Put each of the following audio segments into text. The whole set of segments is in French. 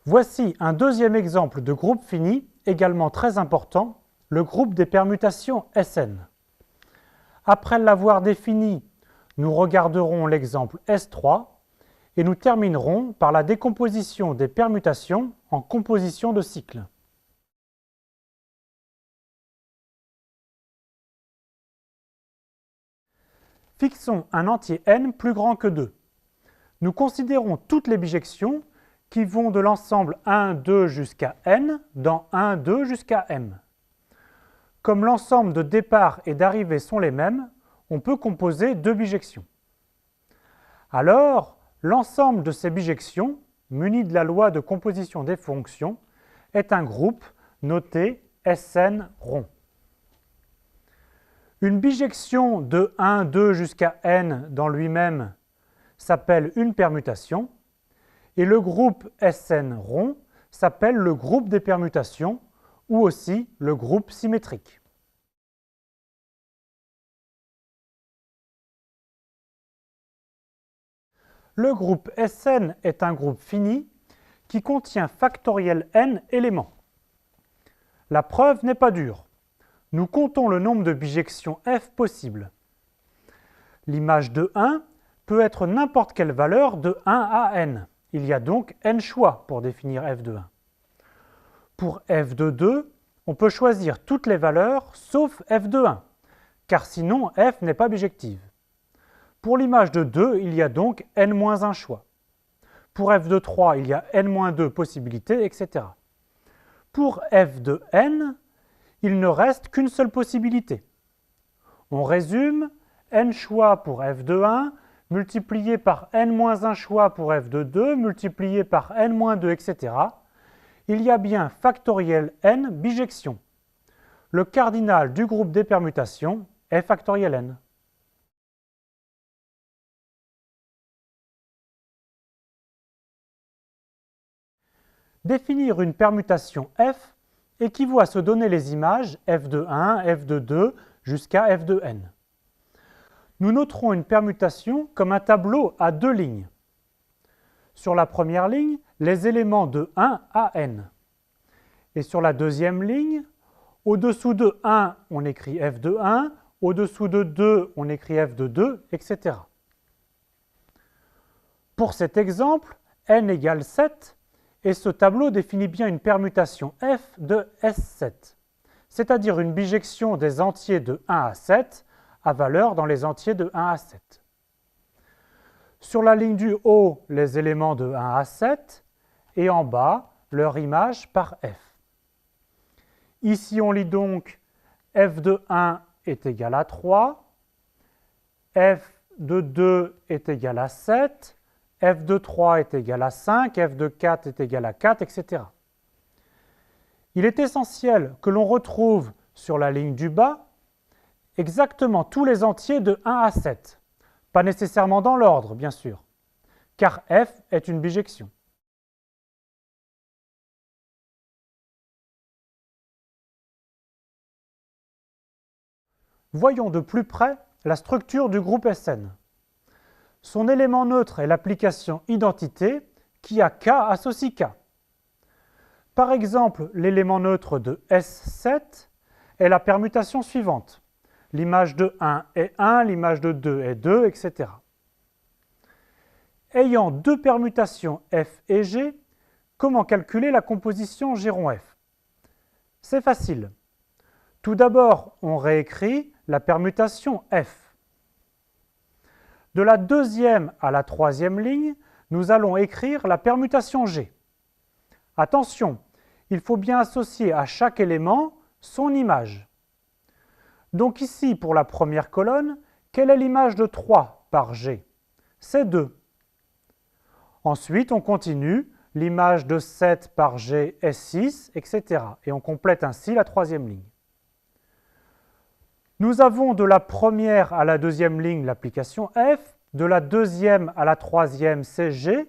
Voici un deuxième exemple de groupe fini, également très important, le groupe des permutations Sn. Après l'avoir défini, nous regarderons l'exemple S3 et nous terminerons par la décomposition des permutations en composition de cycles. Fixons un entier n plus grand que 2. Nous considérons toutes les bijections qui vont de l'ensemble 1, 2 jusqu'à n dans 1, 2 jusqu'à m. Comme l'ensemble de départ et d'arrivée sont les mêmes, on peut composer deux bijections. Alors, l'ensemble de ces bijections, muni de la loi de composition des fonctions, est un groupe noté Sn rond. Une bijection de 1, 2 jusqu'à n dans lui-même s'appelle une permutation, et le groupe Sn rond s'appelle le groupe des permutations, ou aussi le groupe symétrique. Le groupe Sn est un groupe fini qui contient factoriel n éléments. La preuve n'est pas dure. Nous comptons le nombre de bijections f possibles. L'image de 1 peut être n'importe quelle valeur de 1 à n. Il y a donc n choix pour définir f de 1. Pour f de 2, on peut choisir toutes les valeurs sauf f de 1, car sinon f n'est pas bijective. Pour l'image de 2, il y a donc n-1 choix. Pour f de 3, il y a n-2 possibilités, etc. Pour f de n, il ne reste qu'une seule possibilité. On résume n choix pour f de 1, multiplié par n-1 choix pour f de 2, multiplié par n-2, etc. Il y a bien factoriel n bijections. Le cardinal du groupe des permutations est factoriel n. Définir une permutation f équivaut à se donner les images f de 1, f de 2 jusqu'à f de n. Nous noterons une permutation comme un tableau à deux lignes. Sur la première ligne, les éléments de 1 à n. Et sur la deuxième ligne, au-dessous de 1, on écrit f de 1, au-dessous de 2, on écrit f de 2, etc. Pour cet exemple, n égale 7, et ce tableau définit bien une permutation f de S7, c'est-à-dire une bijection des entiers de 1 à 7 à valeur dans les entiers de 1 à 7. Sur la ligne du haut, les éléments de 1 à 7, et en bas, leur image par f. Ici, on lit donc f de 1 est égal à 3, f de 2 est égal à 7, f de 3 est égal à 5, f de 4 est égal à 4, etc. Il est essentiel que l'on retrouve sur la ligne du bas exactement tous les entiers de 1 à 7, pas nécessairement dans l'ordre, bien sûr, car f est une bijection. Voyons de plus près la structure du groupe Sn. Son élément neutre est l'application identité qui a K associe K. Par exemple, l'élément neutre de S7 est la permutation suivante. L'image de 1 est 1, l'image de 2 est 2, etc. Ayant deux permutations f et g, comment calculer la composition g rond f? C'est facile. Tout d'abord, on réécrit la permutation f. De la deuxième à la troisième ligne, nous allons écrire la permutation g. Attention, il faut bien associer à chaque élément son image. Donc ici, pour la première colonne, quelle est l'image de 3 par g? C'est 2. Ensuite, on continue, l'image de 7 par g est 6, etc. Et on complète ainsi la troisième ligne. Nous avons de la première à la deuxième ligne l'application f, de la deuxième à la troisième c'est g,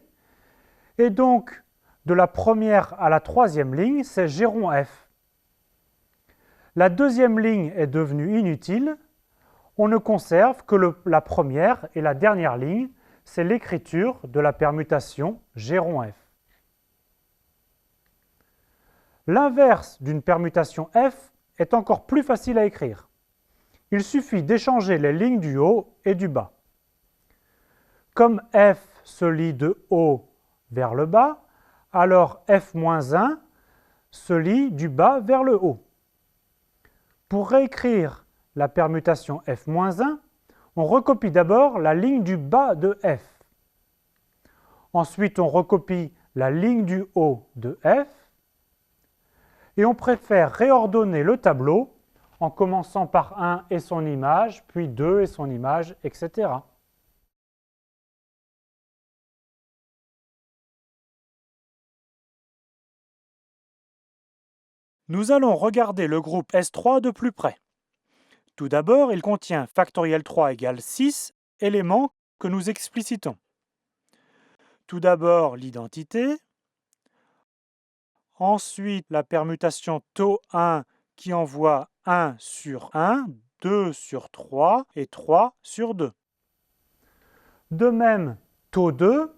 et donc de la première à la troisième ligne c'est g rond f. La deuxième ligne est devenue inutile, on ne conserve que la première et la dernière ligne, c'est l'écriture de la permutation g rond f. L'inverse d'une permutation F est encore plus facile à écrire. Il suffit d'échanger les lignes du haut et du bas. Comme F se lit de haut vers le bas, alors F-1 se lit du bas vers le haut. Pour réécrire la permutation F-1, on recopie d'abord la ligne du bas de F. Ensuite, on recopie la ligne du haut de F. Et on préfère réordonner le tableau en commençant par 1 et son image, puis 2 et son image, etc. Nous allons regarder le groupe S3 de plus près. Tout d'abord, il contient factoriel 3 égale 6 éléments que nous explicitons. Tout d'abord, l'identité. Ensuite, la permutation taux1 qui envoie 1 sur 1, 2 sur 3 et 3 sur 2. De même, taux2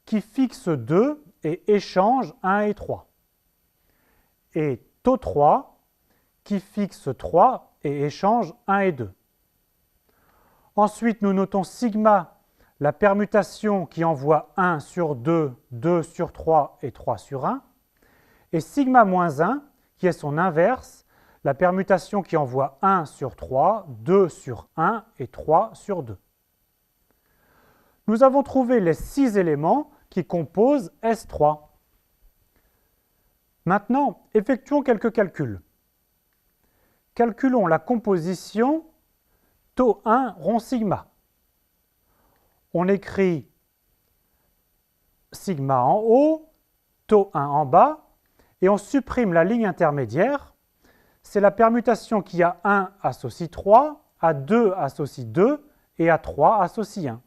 qui fixe 2 et échange 1 et 3. Et taux3 qui fixe 3 et échange 1 et 2. Ensuite, nous notons sigma, la permutation qui envoie 1 sur 2, 2 sur 3 et 3 sur 1. Et sigma-1, qui est son inverse, la permutation qui envoie 1 sur 3, 2 sur 1 et 3 sur 2. Nous avons trouvé les 6 éléments qui composent S3. Maintenant, effectuons quelques calculs. Calculons la composition taux1 rond sigma. On écrit sigma en haut, taux1 en bas, et on supprime la ligne intermédiaire. C'est la permutation qui à 1 associe 3, à 2 associe 2 et à 3 associe 1.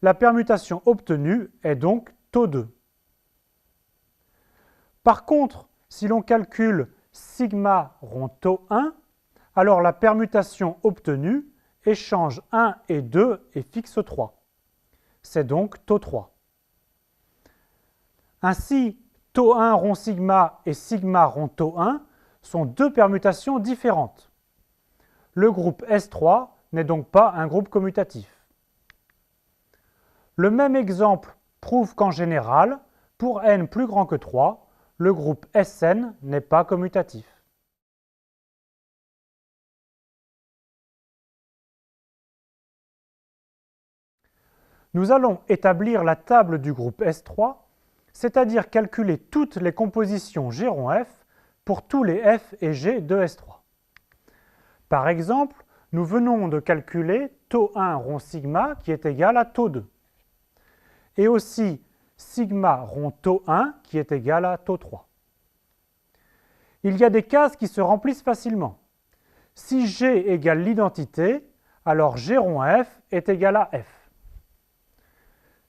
La permutation obtenue est donc taux2. Par contre, si l'on calcule sigma rond taux1, alors la permutation obtenue échange 1 et 2 et fixe 3. C'est donc taux3. Ainsi, taux1 rond sigma et sigma rond taux1 sont deux permutations différentes. Le groupe S3 n'est donc pas un groupe commutatif. Le même exemple prouve qu'en général, pour n plus grand que 3, le groupe Sn n'est pas commutatif. Nous allons établir la table du groupe S3, c'est-à-dire calculer toutes les compositions G rond F pour tous les F et G de S3. Par exemple, nous venons de calculer taux1 rond sigma qui est égal à taux2. Et aussi sigma rond taux1 qui est égal à taux3. Il y a des cases qui se remplissent facilement. Si G égale l'identité, alors G rond F est égal à F.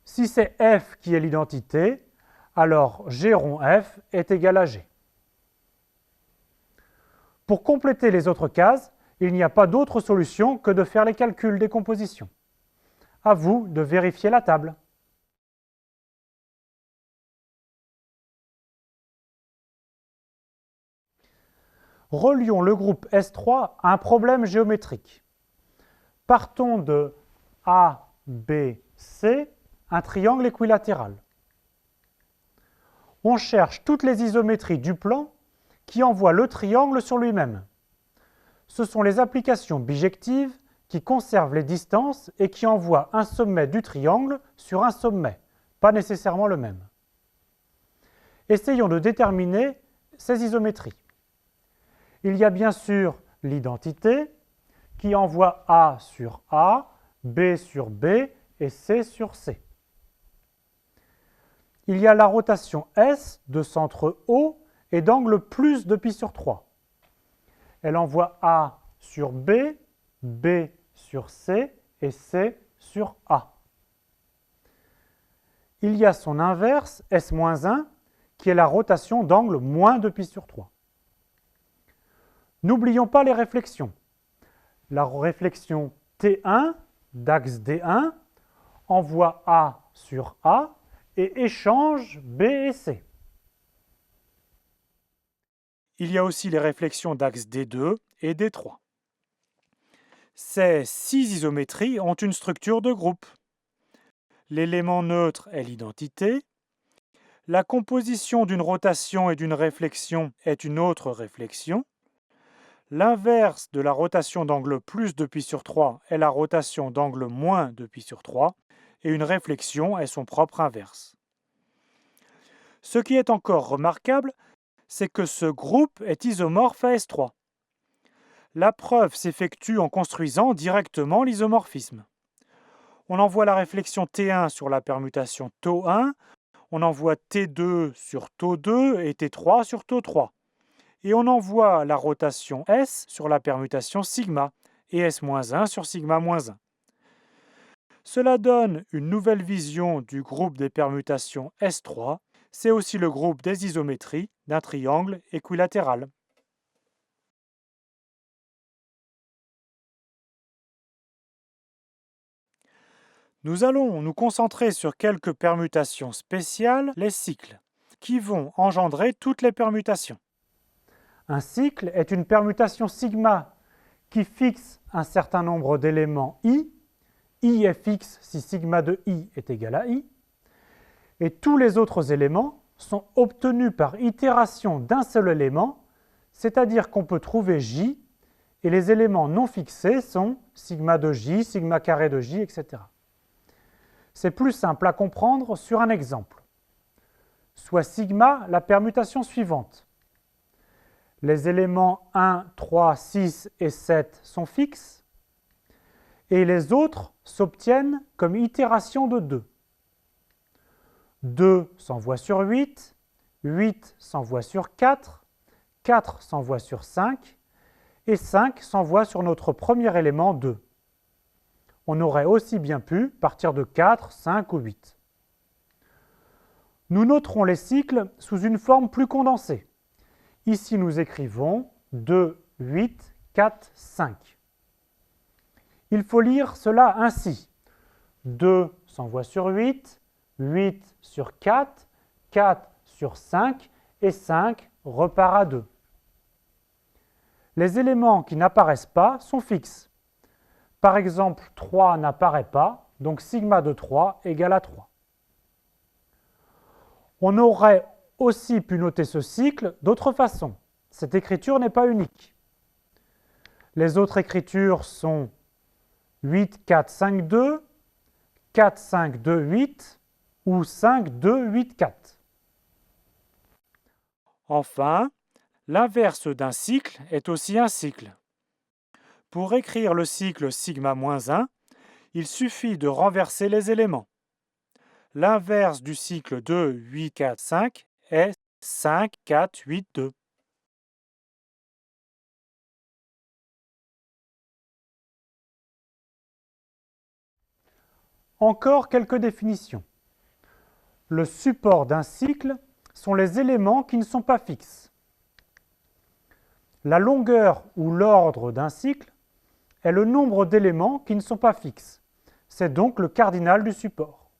Si c'est F qui est l'identité, alors G rond F est égal à G. Pour compléter les autres cases, il n'y a pas d'autre solution que de faire les calculs des compositions. À vous de vérifier la table. Relions le groupe S3 à un problème géométrique. Partons de A, B, C, un triangle équilatéral. On cherche toutes les isométries du plan qui envoient le triangle sur lui-même. Ce sont les applications bijectives qui conservent les distances et qui envoient un sommet du triangle sur un sommet, pas nécessairement le même. Essayons de déterminer ces isométries. Il y a bien sûr l'identité qui envoie A sur A, B sur B et C sur C. Il y a la rotation S de centre O et d'angle plus de pi sur 3. Elle envoie A sur B, B sur C et C sur A. Il y a son inverse, S-1, qui est la rotation d'angle moins de pi sur 3. N'oublions pas les réflexions. La réflexion T1 d'axe D1 envoie A sur A et échange B et C. Il y a aussi les réflexions d'axes D2 et D3. Ces 6 isométries ont une structure de groupe. L'élément neutre est l'identité. La composition d'une rotation et d'une réflexion est une autre réflexion. L'inverse de la rotation d'angle plus 2π/3 est la rotation d'angle moins 2π/3 et une réflexion est son propre inverse. Ce qui est encore remarquable, c'est que ce groupe est isomorphe à S3. La preuve s'effectue en construisant directement l'isomorphisme. On envoie la réflexion T1 sur la permutation τ1, on envoie T2 sur τ2 et T3 sur τ3. Et on envoie la rotation S sur la permutation sigma et S-1 sur sigma-1. Cela donne une nouvelle vision du groupe des permutations S3. C'est aussi le groupe des isométries d'un triangle équilatéral. Nous allons nous concentrer sur quelques permutations spéciales, les cycles, qui vont engendrer toutes les permutations. Un cycle est une permutation sigma qui fixe un certain nombre d'éléments i. I est fixe si sigma de i est égal à i. Et tous les autres éléments sont obtenus par itération d'un seul élément, c'est-à-dire qu'on peut trouver j, et les éléments non fixés sont sigma de j, sigma carré de j, etc. C'est plus simple à comprendre sur un exemple. Soit sigma la permutation suivante. Les éléments 1, 3, 6 et 7 sont fixes, et les autres s'obtiennent comme itération de 2. 2 s'envoie sur 8, 8 s'envoie sur 4, 4 s'envoie sur 5, et 5 s'envoie sur notre premier élément 2. On aurait aussi bien pu partir de 4, 5 ou 8. Nous noterons les cycles sous une forme plus condensée. Ici, nous écrivons 2, 8, 4, 5. Il faut lire cela ainsi. 2 s'envoie sur 8, 8 sur 4, 4 sur 5 et 5 repart à 2. Les éléments qui n'apparaissent pas sont fixes. Par exemple, 3 n'apparaît pas, donc sigma de 3 égale à 3. On aurait aussi pu noter ce cycle d'autre façon. Cette écriture n'est pas unique. Les autres écritures sont 8, 4, 5, 2, 4, 5, 2, 8 ou 5, 2, 8, 4. Enfin, l'inverse d'un cycle est aussi un cycle. Pour écrire le cycle sigma-1, il suffit de renverser les éléments. L'inverse du cycle 2, 8, 4, 5 est 5, 4, 8, 2. Encore quelques définitions. Le support d'un cycle sont les éléments qui ne sont pas fixes. La longueur ou l'ordre d'un cycle est le nombre d'éléments qui ne sont pas fixes. C'est donc le cardinal du support.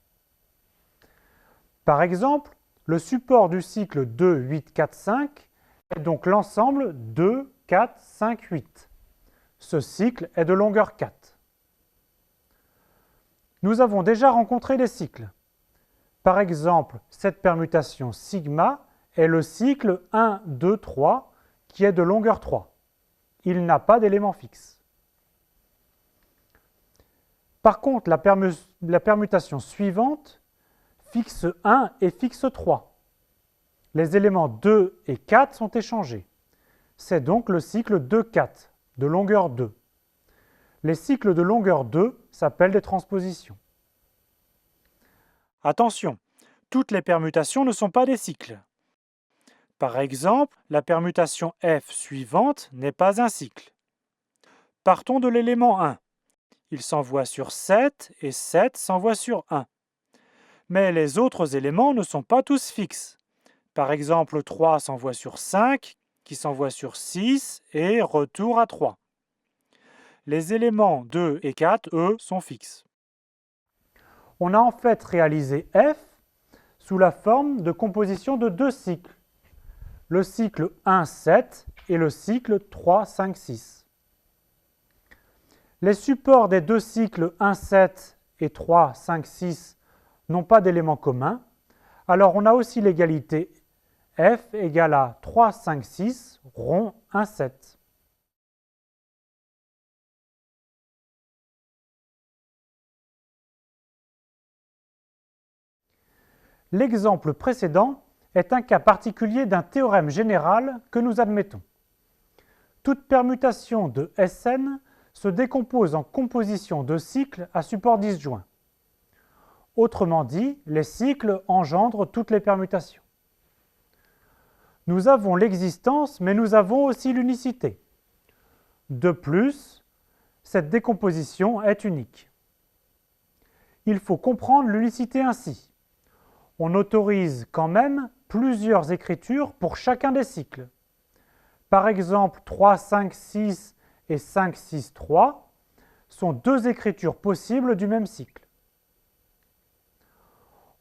Par exemple, le support du cycle 2, 8, 4, 5 est donc l'ensemble 2, 4, 5, 8. Ce cycle est de longueur 4. Nous avons déjà rencontré des cycles. Par exemple, cette permutation sigma est le cycle 1, 2, 3 qui est de longueur 3. Il n'a pas d'élément fixe. Par contre, la permutation suivante fixe 1 et fixe 3. Les éléments 2 et 4 sont échangés. C'est donc le cycle 2-4, de longueur 2. Les cycles de longueur 2 s'appellent des transpositions. Attention, toutes les permutations ne sont pas des cycles. Par exemple, la permutation f suivante n'est pas un cycle. Partons de l'élément 1. Il s'envoie sur 7 et 7 s'envoie sur 1. Mais les autres éléments ne sont pas tous fixes. Par exemple, 3 s'envoie sur 5, qui s'envoie sur 6 et retour à 3. Les éléments 2 et 4, eux, sont fixes. On a en fait réalisé f sous la forme de composition de deux cycles. le cycle 1, 7 et le cycle 3, 5, 6. Les supports des deux cycles 1, 7 et 3, 5, 6 n'ont pas d'éléments communs, alors on a aussi l'égalité F égale à 3, 5, 6, rond 1, 7. L'exemple précédent est un cas particulier d'un théorème général que nous admettons. Toute permutation de Sn se décompose en composition de cycles à support disjoint. Autrement dit, les cycles engendrent toutes les permutations. Nous avons l'existence, mais nous avons aussi l'unicité. De plus, cette décomposition est unique. Il faut comprendre l'unicité ainsi. On autorise quand même plusieurs écritures pour chacun des cycles. Par exemple, 3, 5, 6 et 5, 6, 3 sont deux écritures possibles du même cycle.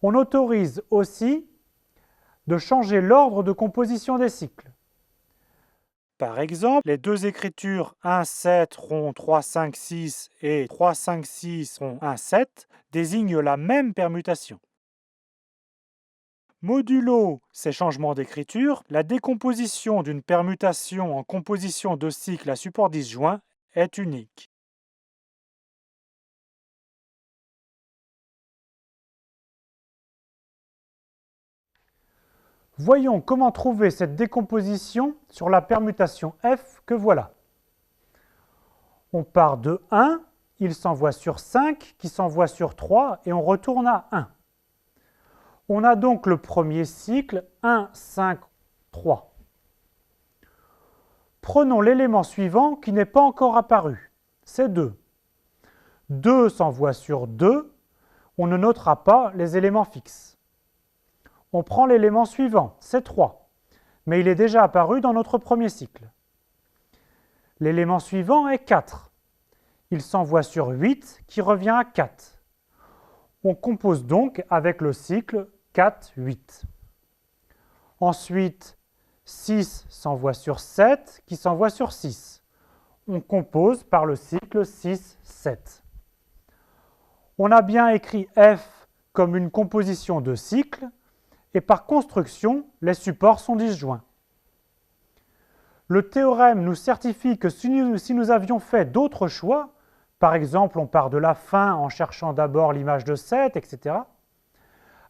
On autorise aussi de changer l'ordre de composition des cycles. Par exemple, les deux écritures 1, 7, rond 3, 5, 6 et 3, 5, 6, rond 1, 7 désignent la même permutation. Modulo ces changements d'écriture, la décomposition d'une permutation en composition de cycles à support disjoint est unique. Voyons comment trouver cette décomposition sur la permutation F que voilà. On part de 1, il s'envoie sur 5, qui s'envoie sur 3, et on retourne à 1. On a donc le premier cycle 1, 5, 3. Prenons l'élément suivant qui n'est pas encore apparu, c'est 2. 2 s'envoie sur 2, on ne notera pas les éléments fixes. On prend l'élément suivant, c'est 3, mais il est déjà apparu dans notre premier cycle. L'élément suivant est 4. Il s'envoie sur 8 qui revient à 4. On compose donc avec le cycle 4, 8. Ensuite, 6 s'envoie sur 7 qui s'envoie sur 6. On compose par le cycle 6, 7. On a bien écrit F comme une composition de cycles et par construction, les supports sont disjoints. Le théorème nous certifie que si nous avions fait d'autres choix, par exemple on part de la fin en cherchant d'abord l'image de 7, etc.,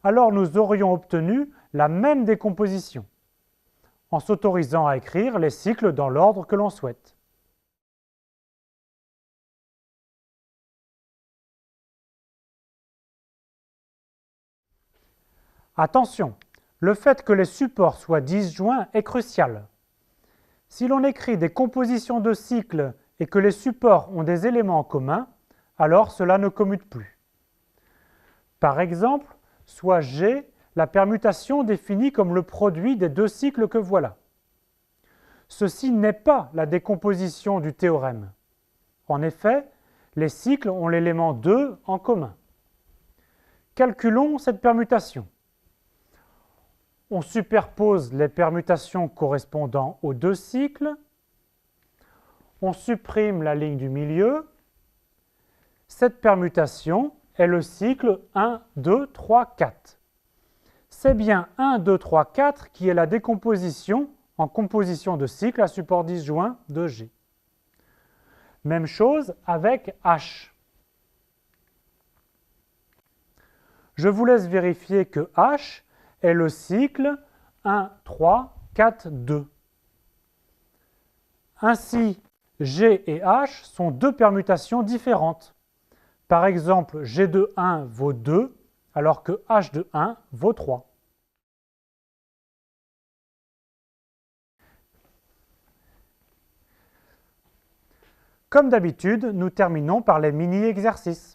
alors nous aurions obtenu la même décomposition, en s'autorisant à écrire les cycles dans l'ordre que l'on souhaite. Attention, le fait que les supports soient disjoints est crucial. Si l'on écrit des compositions de cycles et que les supports ont des éléments en commun, alors cela ne commute plus. Par exemple, soit G la permutation définie comme le produit des deux cycles que voilà. Ceci n'est pas la décomposition du théorème. En effet, les cycles ont l'élément 2 en commun. Calculons cette permutation. On superpose les permutations correspondant aux deux cycles. On supprime la ligne du milieu. Cette permutation est le cycle 1, 2, 3, 4. C'est bien 1, 2, 3, 4 qui est la décomposition en composition de cycles à support disjoint de G. Même chose avec H. Je vous laisse vérifier que H est le cycle 1, 3, 4, 2. Ainsi, G et H sont deux permutations différentes. Par exemple, G de 1 vaut 2, alors que H de 1 vaut 3. Comme d'habitude, nous terminons par les mini-exercices.